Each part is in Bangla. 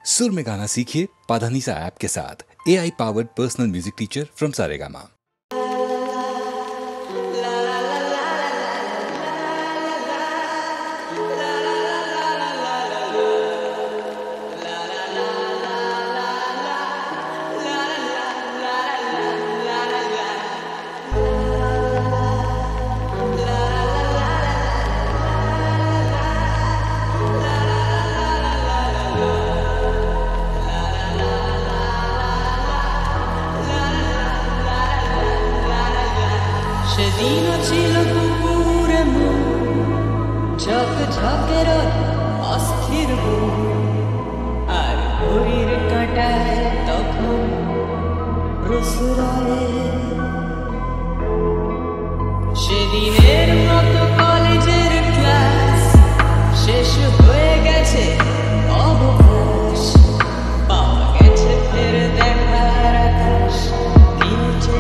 सुर में गाना सीखिए पाधानीसा ऐप के साथ। AI powered personal music teacher from Saregama. সেদিনও ছিল পুকুরে ঝকঝকের অস্থির আর ঘড়ির কাঁটায় তখন রসুরায়ে সেদিনের মতো কলেজের ক্লাস শেষ হয়ে গেছে অবকাশ পাওয়া গেছে ফের দেখার আকাশ দিয়েছে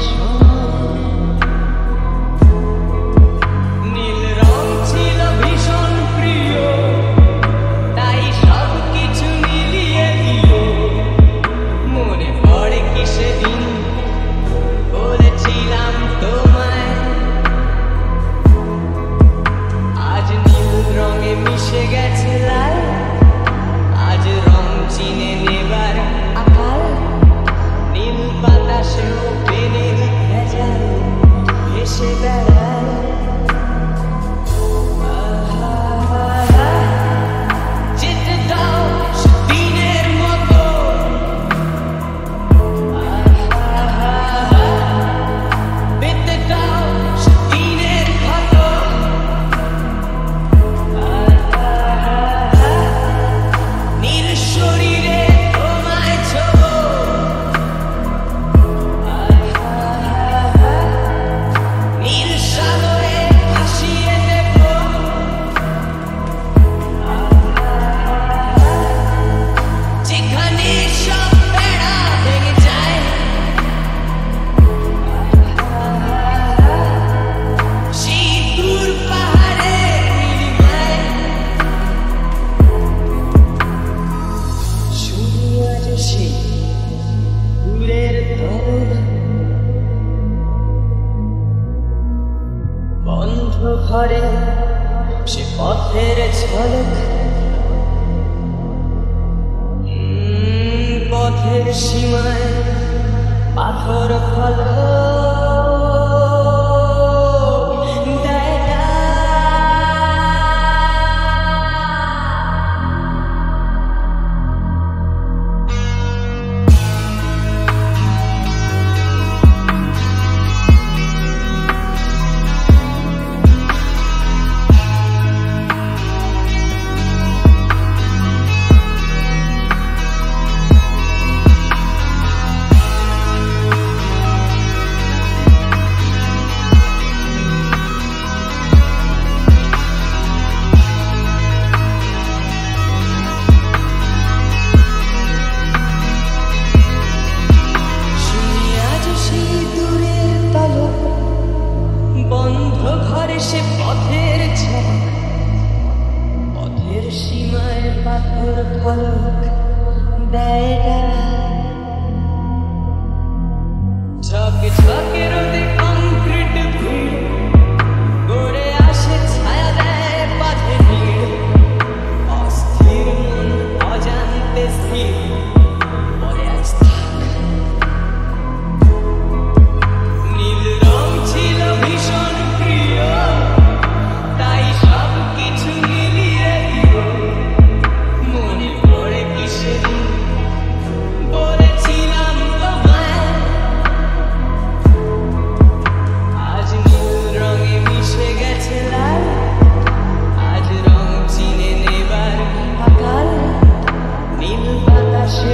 মিশে গেছে লাল আজ রং চিনে নেবার আকাল নীল বাতাসেও পেনের ভেজাল ভেসে বেড়ায় যেতে দাও দিনের মতো পেতে দাও দিনের ক্ষত বন্ধ ঘরে সে পথের ঝলক পথের সীমায় পাথর ফলক বন্ধ ঘরে সে পথের ঝলক পথের সীমায় পাথর ফলক দেয় ঝকঝকে রোদে কংক্রিট ভিড় গড়ে আসে ছায়া দেয় বাঁধে ভিড় অস্থির মন অজান্তে স্থির বলে আজ নীল রং ছিল ভীষণ প্রিয় তাই সব কিছু মিলিয়ে দিল মনে পড়ে কি সেদিন বলেছিলাম তোমায় আজ নীল রঙে মিশে গেছে লাল আজ রং চিনে নেবার আকাল নীল বাতাসে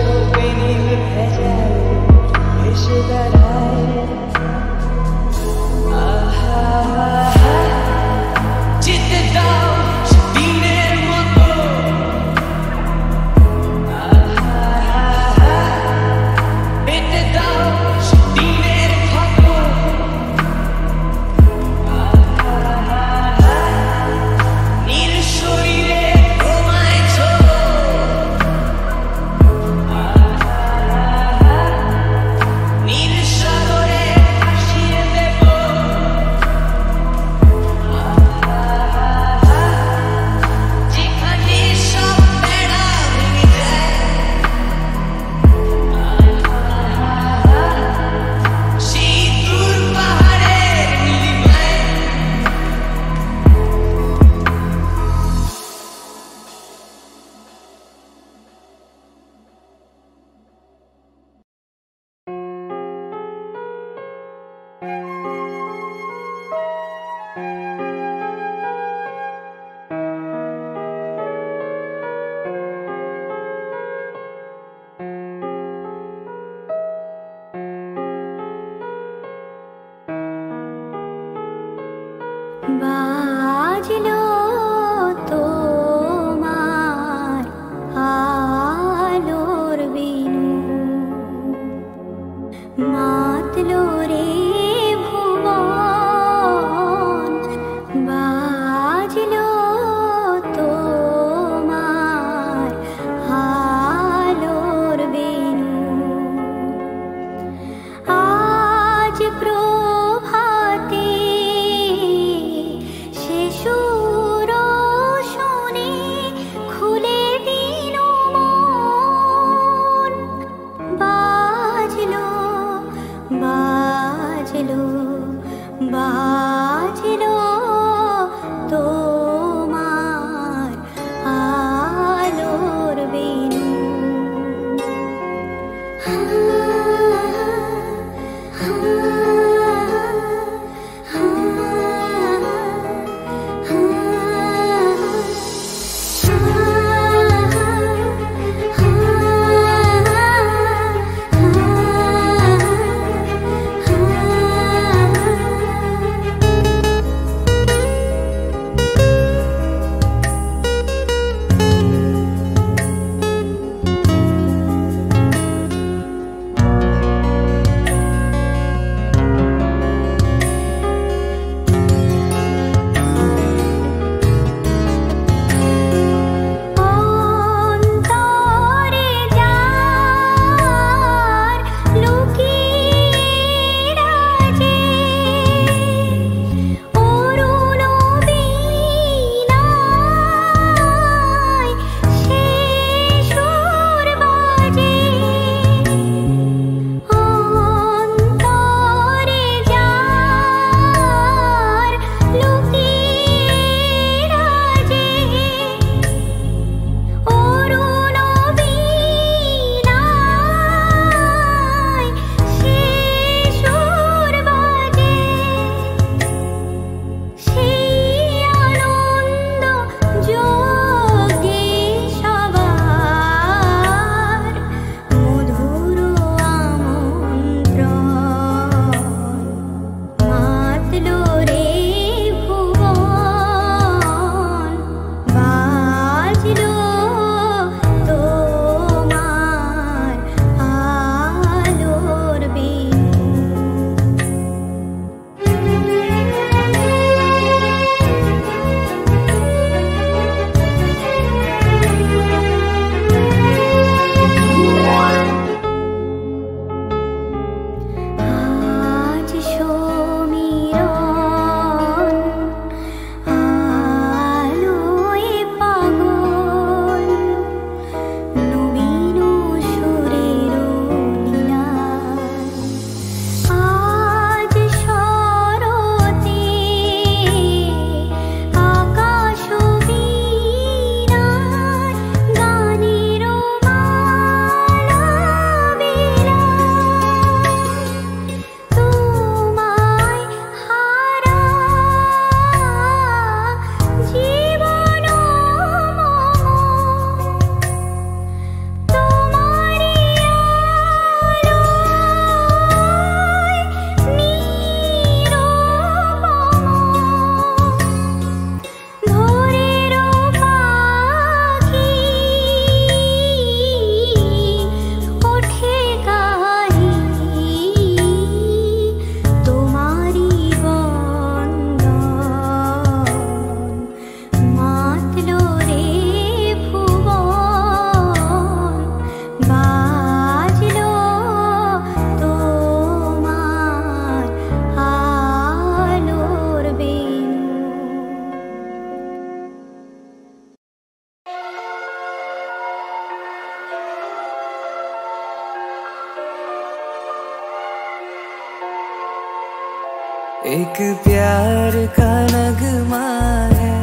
एक प्यार का नगमा है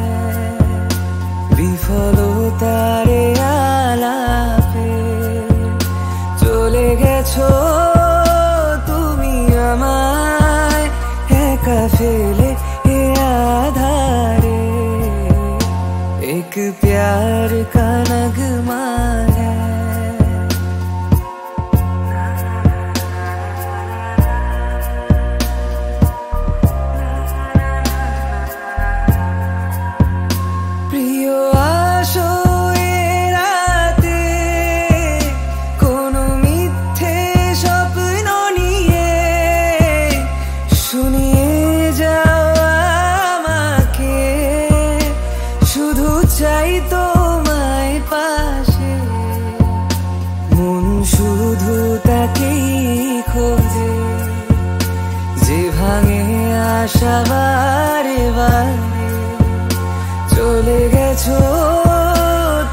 বিফলতারে আলাপে চলে গেছো তুমি আমায় একা ফেলে এ আধারে एक प्यार का नगमा है চাই তোমায় পাশে মন শুধু তাকেই খোঁজে যে ভাঙে আশা বারে বারে চলে গেছো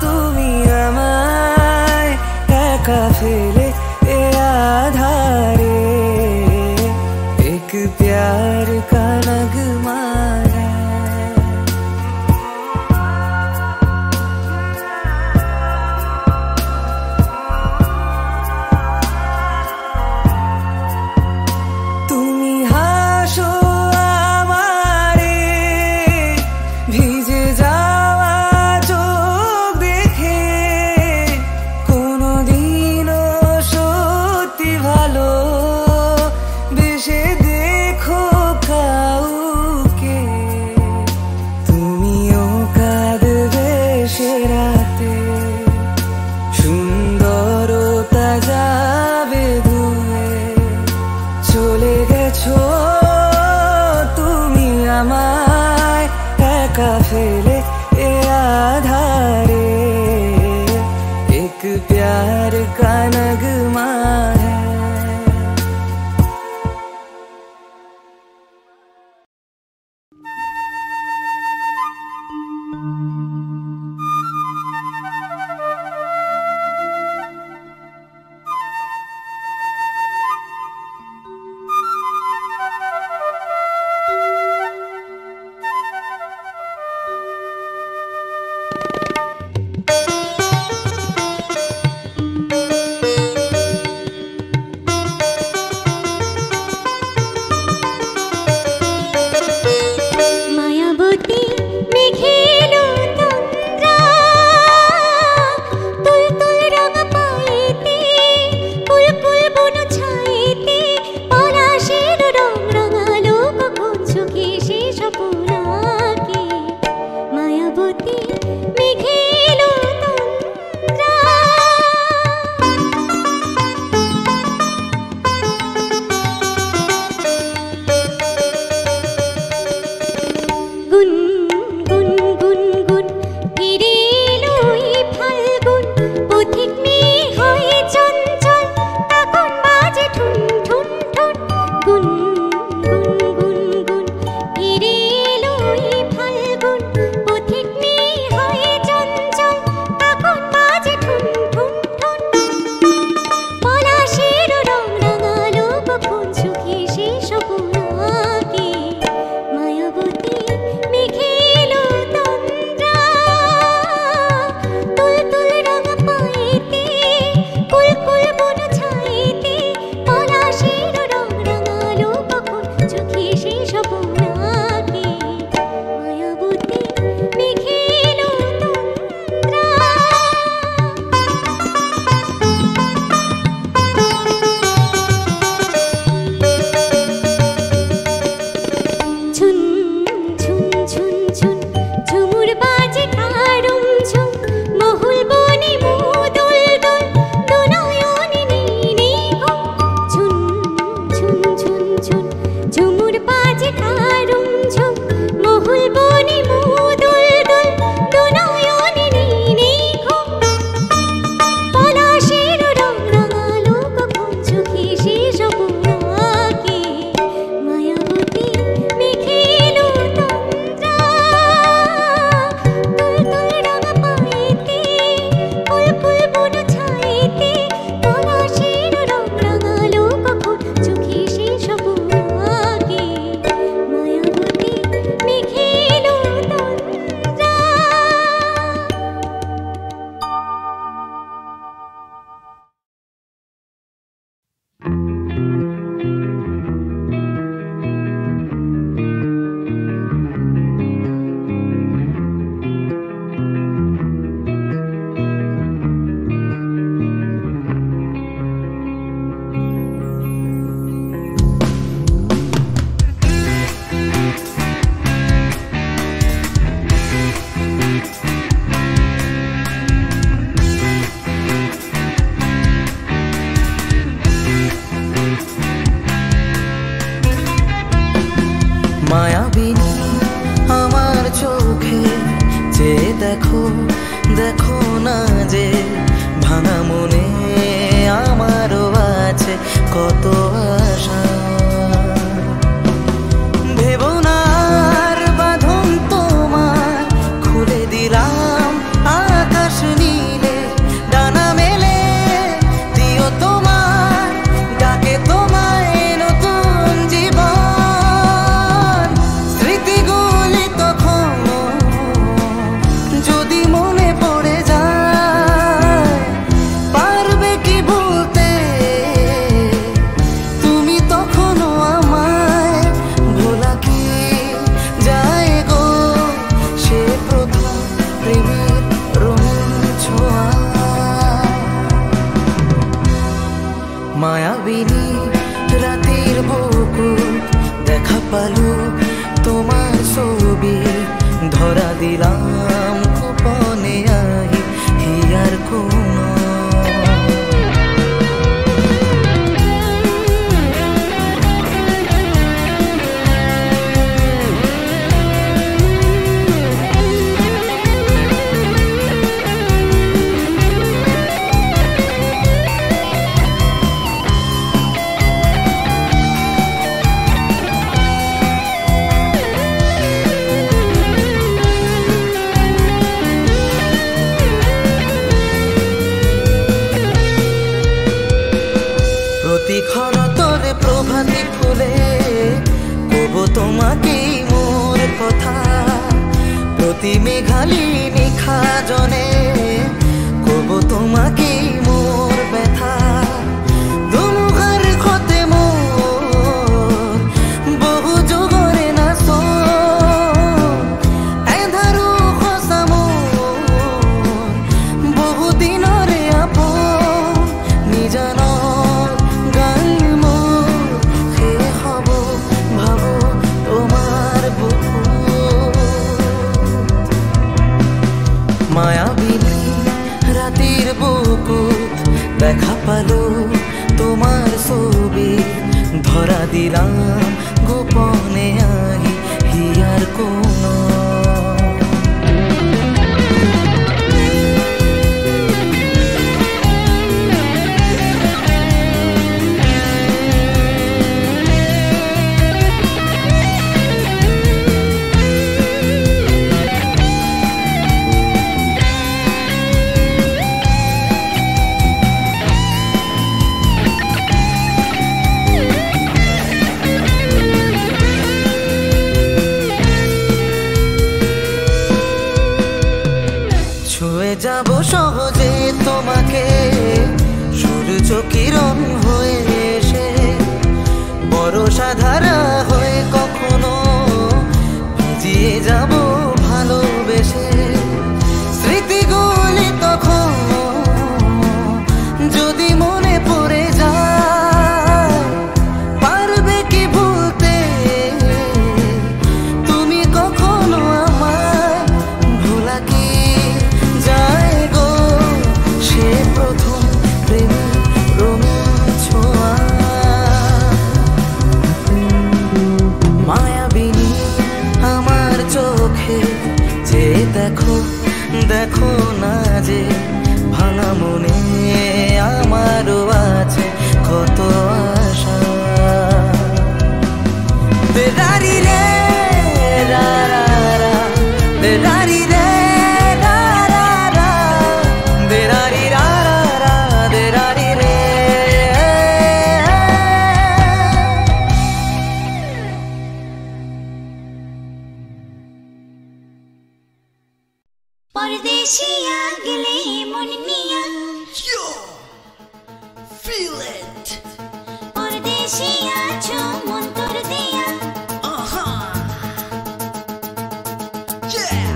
তুমি আমায় একা ফেলে এ আধারে এক प्यार का नगमा একা ফেলে এ আধারে এক प्यार का नगमा है কত আশা। ভেবো না আর বাঁধন তোমার, খুলে দিলাম আকাশ নীলে, ডানা মেলে দিও তোমার ডাকে তোমায় নতুন জীবন। স্মৃতিগুলি তখন যদি মনে পড়ে যায়, পারবে কি ভুলতে তুমি তখনও আমায়? ভোলা কি যায় গো সে প্রথম প্রেমের রঙিন ছোঁয়া। মায়াবিনী রাতের বুকুত দেখা পালো তোমার ছবি, ধরা দিলাম গোপনে আহি হিয়ার কোন। প্রতিক্ষণ তোরে প্রভাতী ফুলে কব তোমাকে মোর কথা, প্রতি মেঘালি নিখা জনে কব তোমাকে মোর ব্যথা। দুমুখার ক্ষতে মোর বহু যুগরে না এধারু খসা মোর বহু দিনরে আপন নিজান মায়াবিনী রাতের বুকুত দেখা পালো তোমার ছবি, ধরা দিলাম গোপনে আহি হিয়ার কোন। ছুঁয়ে যাব সহজে তোমাকে সূর্য কিরণ হয়ে এসে, বরষা ধারা হয়ে কখনো ভিজিয়ে যাব ভালোবেসে। স্মৃতিগুলি তখন যদি মনে পড়ে যায়, পারবে কি ভুলতে তুমি কখনো আমায়? ভোলা কি যায় গো সে প্রথম প্রেমের রঙিন ছোঁয়া। মায়াবিনী আমার চোখে যে দেখো দেখো না যে, ভাঙা মনে আমারও আছে কত আশা। বেদারি রে রা রা রা, বেদারি রে রা রা রা, বেদারি রা রা রা, বেদারি রে। परदेशिया गले मुनिया, Yo, feel it. परदेशिया छो मन तोर दिया, Yeah.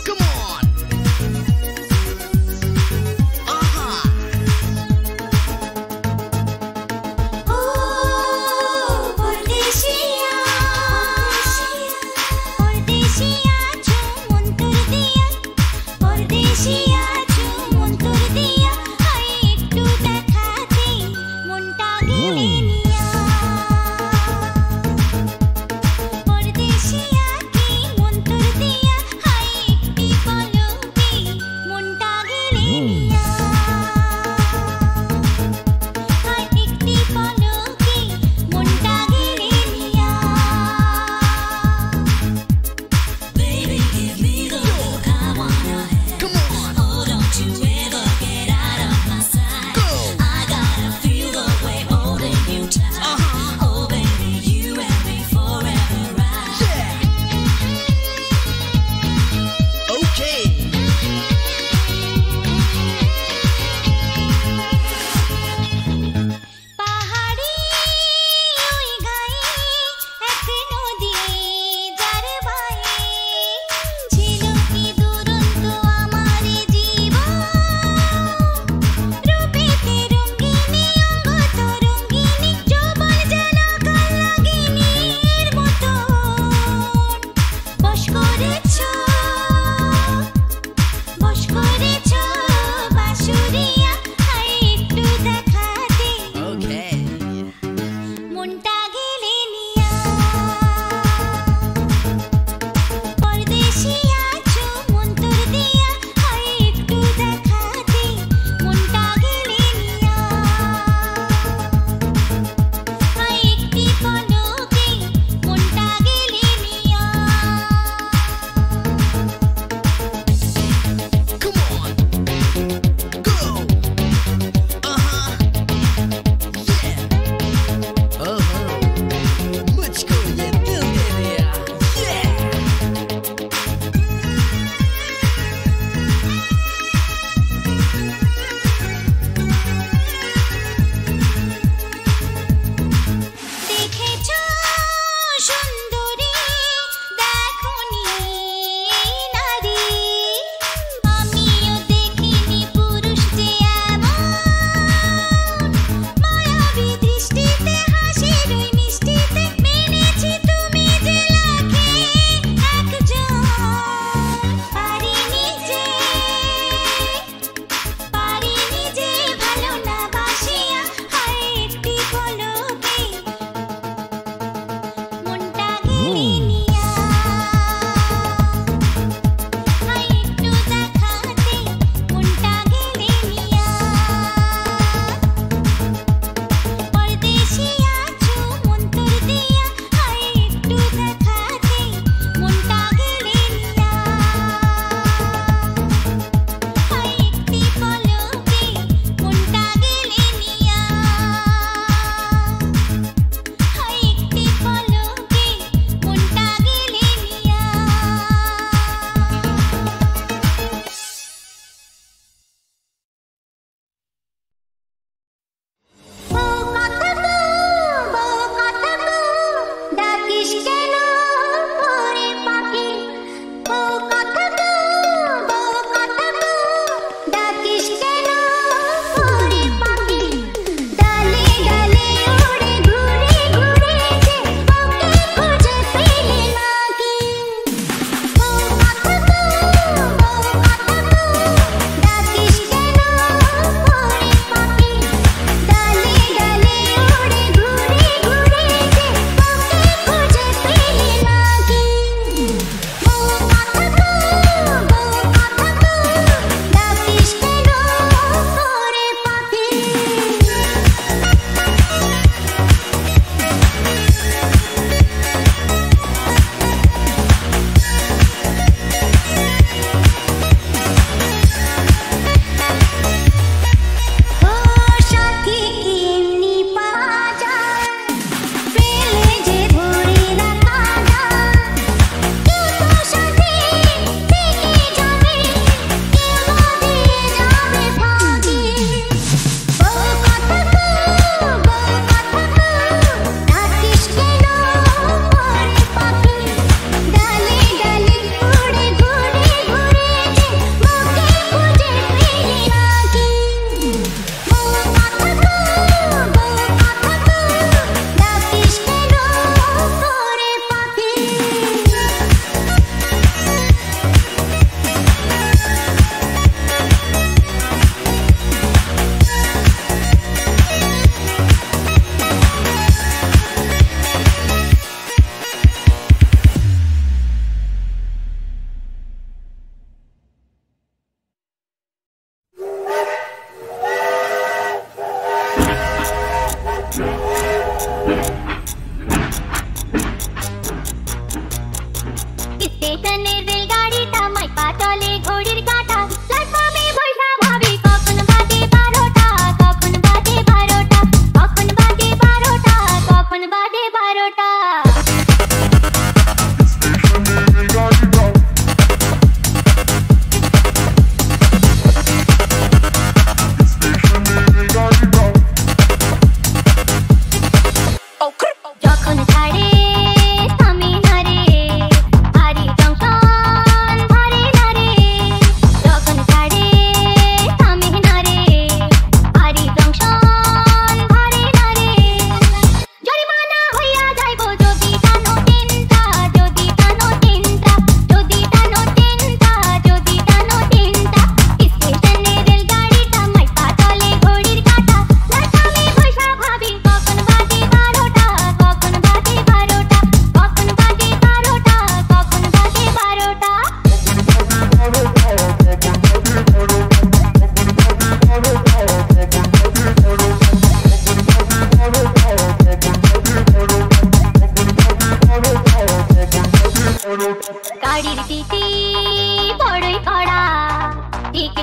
Come on. ओ परदेशिया, परदेशिया छो मन तोर दिया, परदेशिया छो मन तोर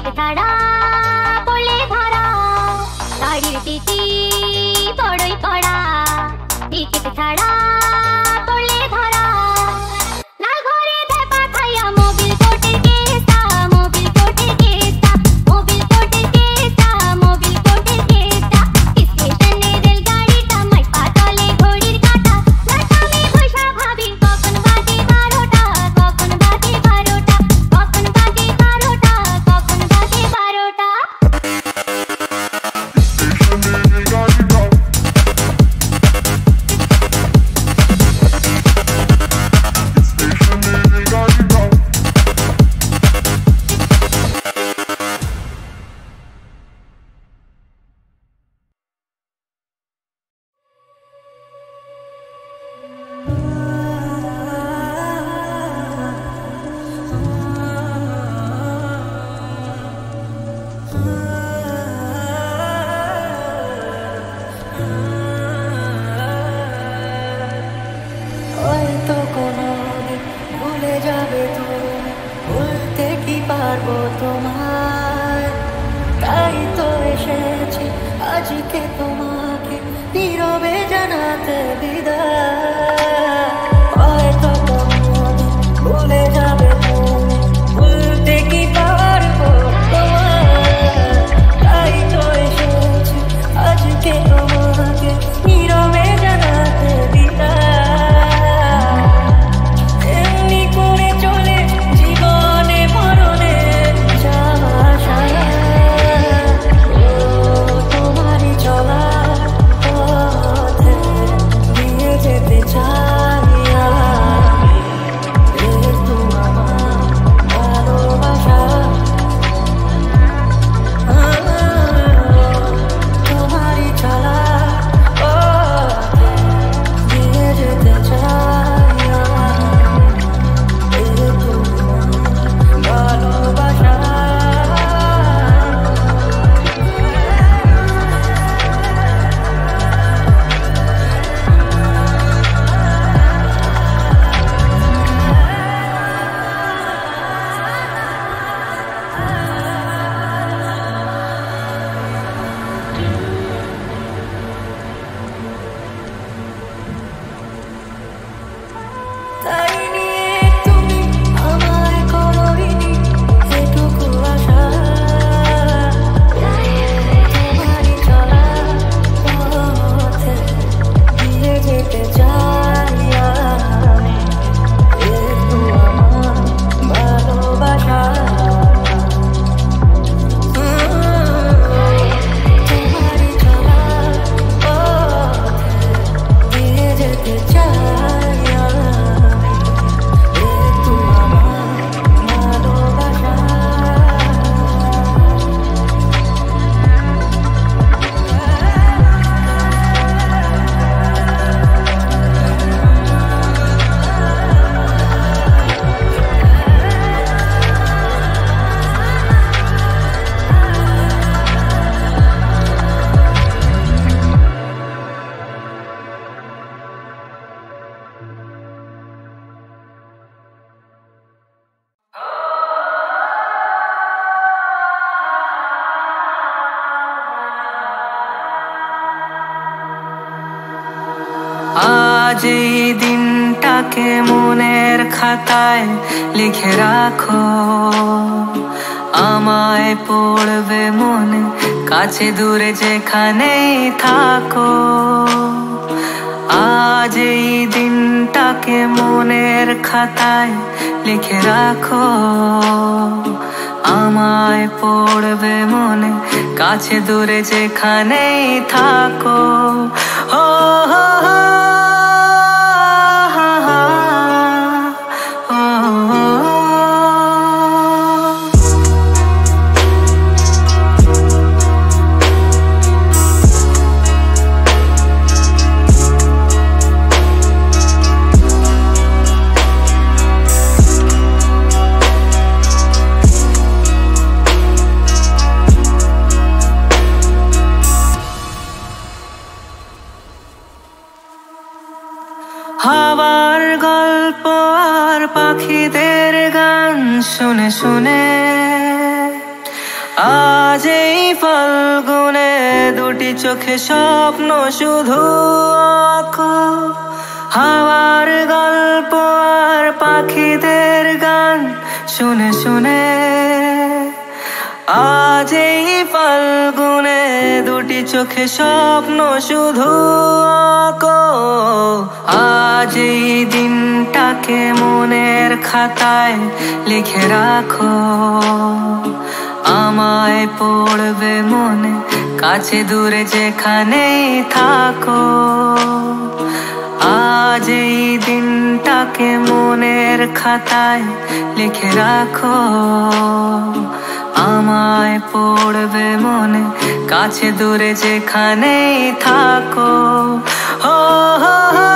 টিকিট ছাড়া পড়লে ধরা গাড়ির টিটি বড়ই কড়া টিকিট ছাড়া পড়লে ধরা লাল ঘরে ধেপা খাইয়া মোবিল কোর্টের কেসটা মোবিল কোর্টের কেসটা মোবিল কোর্টের কেসটা মোবিল কোর্টের কেসটা স্টেশনে রেলগাড়িটা মাই পাতলে ঘড়ির কাঁটা লাটামি বৈশা ভাবি কখন বাজে 12টা কখন বাজে 12টা কখন বাজে 12টা কখন বাজে 12টা হয়তো কোনোদিন ভুলে যাবে তুমি, ভুলতে কি পারবো তোমায়, তাই তো এসেছি আজকে তোমাকে নীরবে জানাতে বিদায়। হয়তো কোনোদিন ভুলে যাবে তুমি, ভুলতে কি পারবো তোমায়, তাই তো এসেছি আজকে তোমাকে নীরবে জানাতে বিদায়। এমনি করে চলে জীবনে মরণে যাওয়া সারা, ও তোমারই চলা পথে দিয়ে যেতে চাই আমি। একটু আমার ভালোবাসা, তোমারই চলা পথে দিয়ে যেতে চাই আমি। একটু ভালোবাসা। তাই নিয়ে তুমি আমায় করোনি এটুকু আশা, তোমারই চলা পথে দিয়ে যেতে চাই আমি। একটু আমার ভালোবাসা, তোমারই চলা পথে দিয়ে যেতে চাই আমি। একটু আমার ভালোবাসা। আজ এই দিনটাকে মনের খাতায় লিখে রাখো, আমায় পড়বে মনে কাছে দূরে যেখানেই থাকো। আজ এই দিনটাকে মনের খাতায় লিখে রাখো, আমায় পড়বে মনে কাছে দূরে যেখানেই থাকো। ও হো হো, হাওয়ার গল্প আর পাখিদের গান শুনে শুনে আজ এই ফাল্গুনে দুটি চোখে স্বপ্ন শুধু আঁকো, হাওয়ার গল্প আর পাখিদের গান শুনে শুনে। আজ এই ফাল্গুনে দুটি চোখে স্বপ্ন শুধু আঁকো, আজ এই দিনটাকে মনের খাতায় লিখে রাখো। আমায় পড়বে মনে, কাছে দূরে যেখানেই থাকো। আজ এই দিনটাকে মনের খাতায় লিখে রাখো। আমায় পড়বে মনে, কাছে দূরে যেখানেই থাকো। হো হো হো